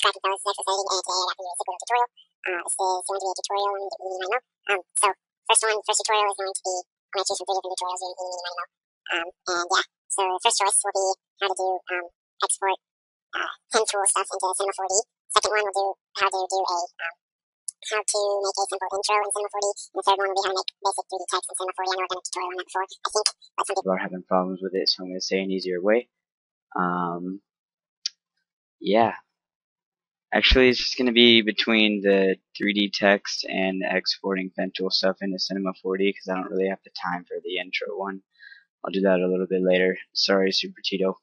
What's cracking, fellas? It's exercising, and today I got for you a super tutorial. This is going to be a tutorial on Eni-meni-miny-mo. So first tutorial is going to be, I'm going to choose from 3 different tutorials in Eni-meni-miny-mo. And yeah, so the first choice will be how to do export pen tool stuff into Cinema 4D. Second one will do how to do a how to make a simple intro in Cinema 4D. And the third one will be how to make basic 3D text in Cinema 4D. I know I've done a tutorial on that before, I think, but some people are having problems with it, so I'm going to say an easier way. Yeah, actually it's just going to be between the 3D text and exporting pen tool stuff into Cinema 4D because I don't really have the time for the intro one. I'll do that a little bit later. Sorry, Super Tito.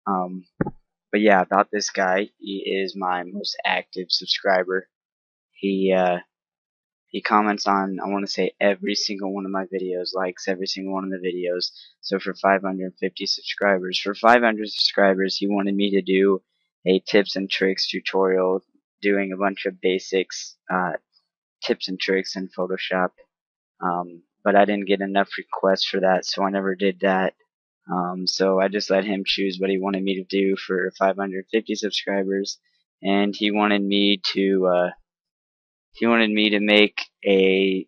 But yeah, about this guy, he is my most active subscriber. He comments on, I want to say, every single one of my videos, likes every single one of the videos. So for 550 subscribers, he wanted me to do a tips and tricks tutorial doing a bunch of basics, tips and tricks in Photoshop. But I didn't get enough requests for that, so I never did that. So I just let him choose what he wanted me to do for 550 subscribers, and he wanted me to make a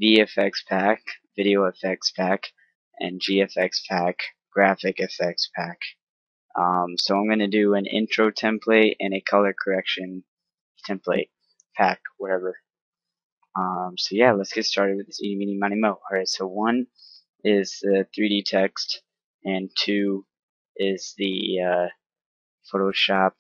VFX pack, video effects pack, and GFX pack, graphic effects pack. So I'm going to do an intro template and a color correction template pack, whatever. So yeah, let's get started with this Eni-meni-miny-mo. Alright, so 1 is the 3D text, and 2 is the Photoshop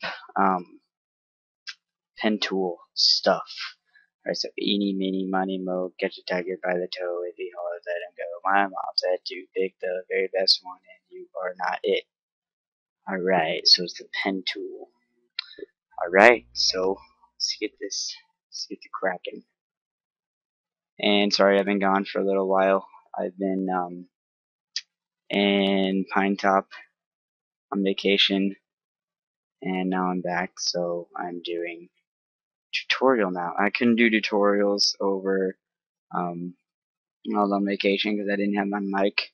pen tool stuff. Alright, so Eni-meni-miny-mo, get your tiger by the toe. If he hollers, let him go. My mom said to pick the very best one, and you are not it. Alright, so it's the pen tool. Alright, so let's get the cracking. And sorry, I've been gone for a little while. I've been in Pine Top on vacation, and now I'm back, so I'm doing tutorial now. I couldn't do tutorials over while I was on vacation because I didn't have my mic.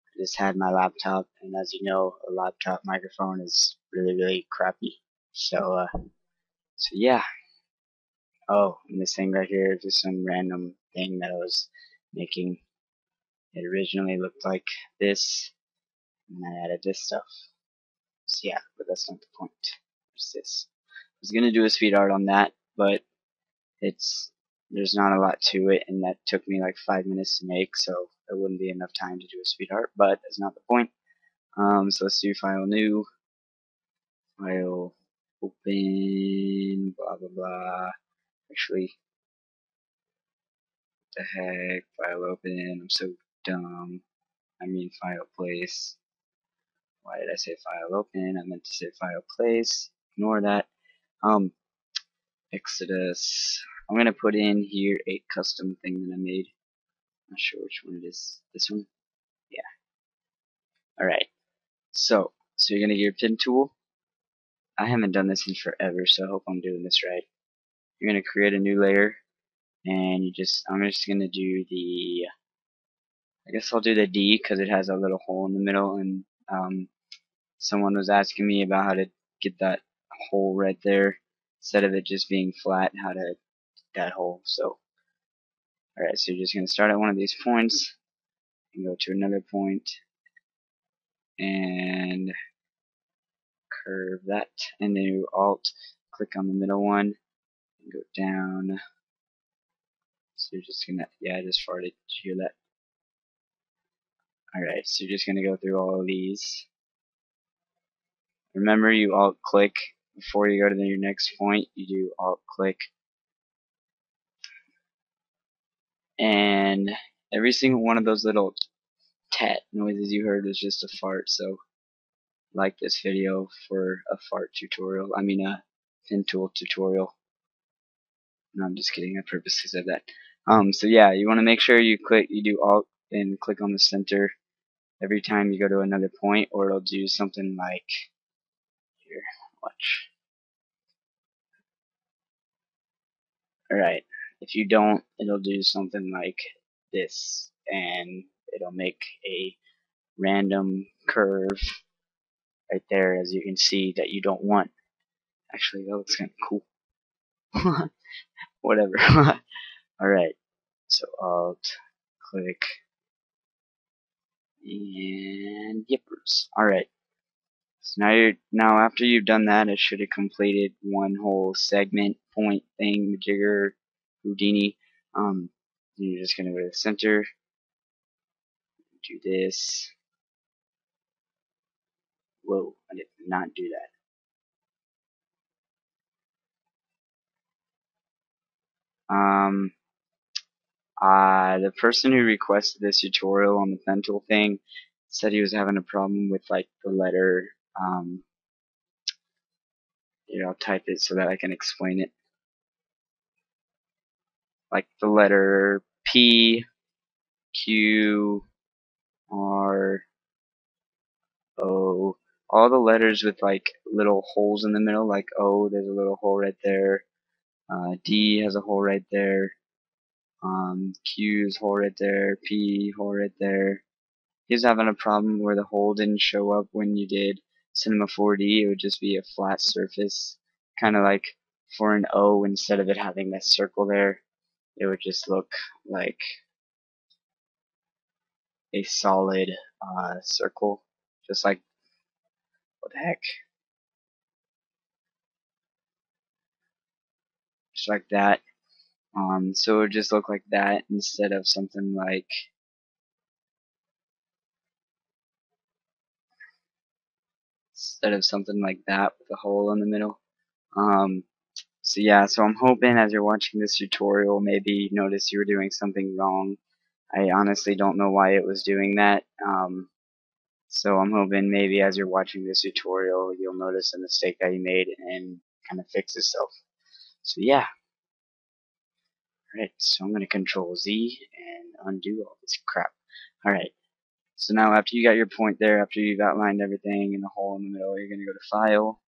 I just had my laptop, and as you know, a laptop microphone is really crappy. So yeah. Oh, and this thing right here is just some random thing that I was making. It originally looked like this, and I added this stuff. So yeah, but that's not the point. What's this? I was gonna do a speed art on that, but there's not a lot to it, and that took me like 5 minutes to make, so there wouldn't be enough time to do a speed art, but that's not the point. So let's do file new, file open, blah blah blah. Actually, what the heck, file open, I'm so dumb. I mean file place. Why did I say file open? I meant to say file place. Ignore that. Exodus. I'm gonna put in here a custom thing that I made. Not sure which one it is. This one? Yeah. Alright. So you're gonna get your pen tool. I haven't done this in forever, so I hope I'm doing this right. You're gonna create a new layer, and I'm just gonna do the, I guess I'll do the D because it has a little hole in the middle, and someone was asking me about how to get that hole right there instead of it just being flat, how to get that hole. So alright, so you're just gonna start at one of these points and go to another point and curve that, and then you alt click on the middle one and go down. So you're just gonna, yeah, I just farted. Did you hear that? Alright, so you're just gonna go through all of these. Remember, you alt click before you go to your next point. You do alt click, and every single one of those little tat noises you heard was just a fart. So like this video for a fart tutorial. I mean a pen tool tutorial. No, I'm just kidding. I purposely said that. So yeah, you want to make sure you do alt and click on the center every time you go to another point, or it'll do something like here. Watch. Alright. If you don't, it'll do something like this, and it'll make a random curve right there, as you can see, that you don't want. Actually, that looks kind of cool. Whatever. Alright, so Alt, click, and yippers. Alright, so now after you've done that, it should have completed one whole segment, point, thing, majigger, Houdini. You're just gonna go to the center, do this. Whoa, I did not do that. The person who requested this tutorial on the pen tool thing said he was having a problem with like the letter. Here, I'll type it so that I can explain it. Like the letter P, Q, R, O. All the letters with like little holes in the middle, like O, there's a little hole right there. D has a hole right there. Q's hole right there. P hole right there. He was having a problem where the hole didn't show up when you did Cinema 4D. It would just be a flat surface, kind of like for an O, instead of it having that circle there, it would just look like a solid circle, just like, what the heck, just like that. So it would just look like that instead of something like that with a hole in the middle. So yeah, so I'm hoping as you're watching this tutorial, maybe you notice you were doing something wrong. I honestly don't know why it was doing that. So I'm hoping maybe as you're watching this tutorial, you'll notice a mistake that you made and kind of fix itself. So yeah. Alright, so I'm going to Control Z and undo all this crap. Alright, so now after you got your point there, after you've outlined everything in the hole in the middle, you're going to go to File,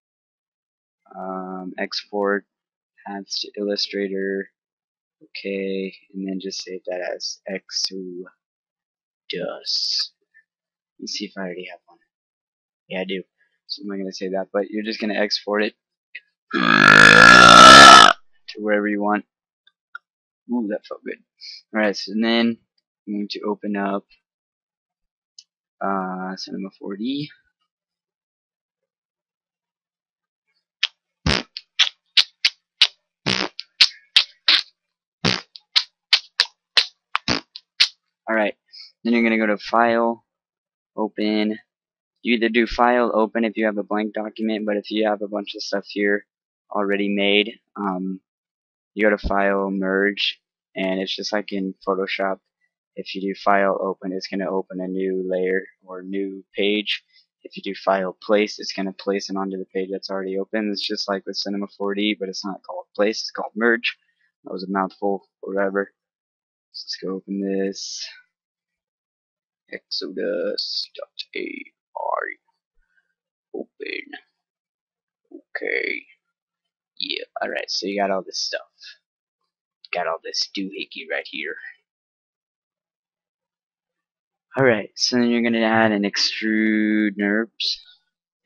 Export, Paths to Illustrator, okay, and then just save that as Exodus. Let me see if I already have one. Yeah, I do. So I'm not going to save that, but you're just going to export it to wherever you want. Ooh, that felt good. Alright, so then I'm going to open up Cinema 4D. Alright, then you're going to go to File, Open. You either do File, Open if you have a blank document, but if you have a bunch of stuff here already made, you go to File, Merge, and it's just like in Photoshop. If you do File, Open, it's going to open a new layer or new page. If you do File, Place, it's going to place it onto the page that's already open. It's just like with Cinema 4D, but it's not called Place, it's called Merge. That was a mouthful, whatever. So let's go open this. Exodus.ai. Open. Okay. Yeah, alright, so you got all this stuff. Got all this doohickey right here. Alright, so then you're going to add an extrude NURBS,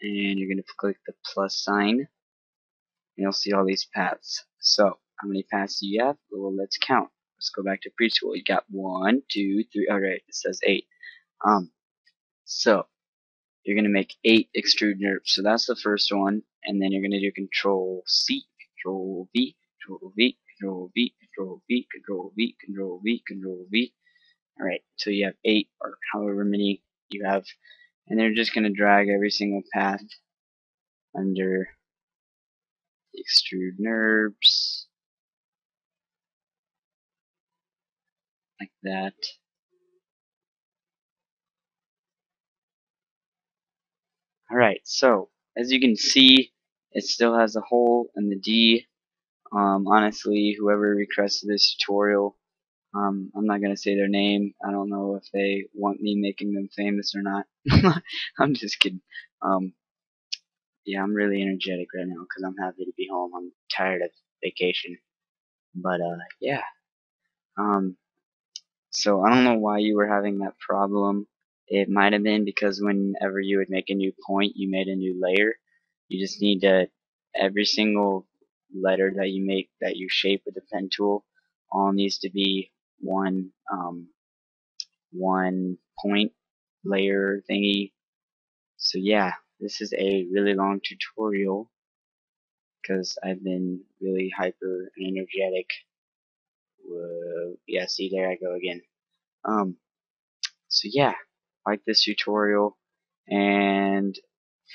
and you're going to click the plus sign, and you'll see all these paths. So, how many paths do you have? Well, let's count. Let's go back to preschool. You got 1, 2, 3, alright, it says 8. So, you're going to make 8 extrude NURBS. So that's the first one, and then you're going to do Control C, Control V, Control V, Control V, Control V, Control V, Control V, Control V. Alright, so you have 8 or however many you have, and they're just going to drag every single path under the extrude NURBS like that. Alright, so as you can see, it still has a hole in the D. Honestly, whoever requested this tutorial, I'm not going to say their name. I don't know if they want me making them famous or not. I'm just kidding. Yeah, I'm really energetic right now because I'm happy to be home. I'm tired of vacation. But, yeah. So I don't know why you were having that problem. It might have been because whenever you would make a new point, you made a new layer. You just need to every single letter that you make, that you shape with the pen tool, all needs to be one point layer thingy. So yeah, this is a really long tutorial because I've been really hyper energetic. Whoa, yeah, see, there I go again. Um, so yeah, like this tutorial, and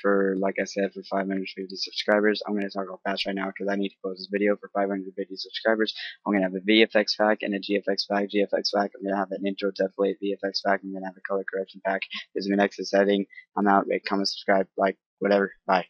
for, like I said, for 550 subscribers, I'm going to talk real fast right now because I need to post this video. For 550 subscribers, I'm going to have a VFX pack and a GFX pack. GFX pack, I'm going to have an intro template. VFX pack, I'm going to have a color correction pack. This is my next setting. I'm out. Rate, comment, subscribe, like, whatever. Bye.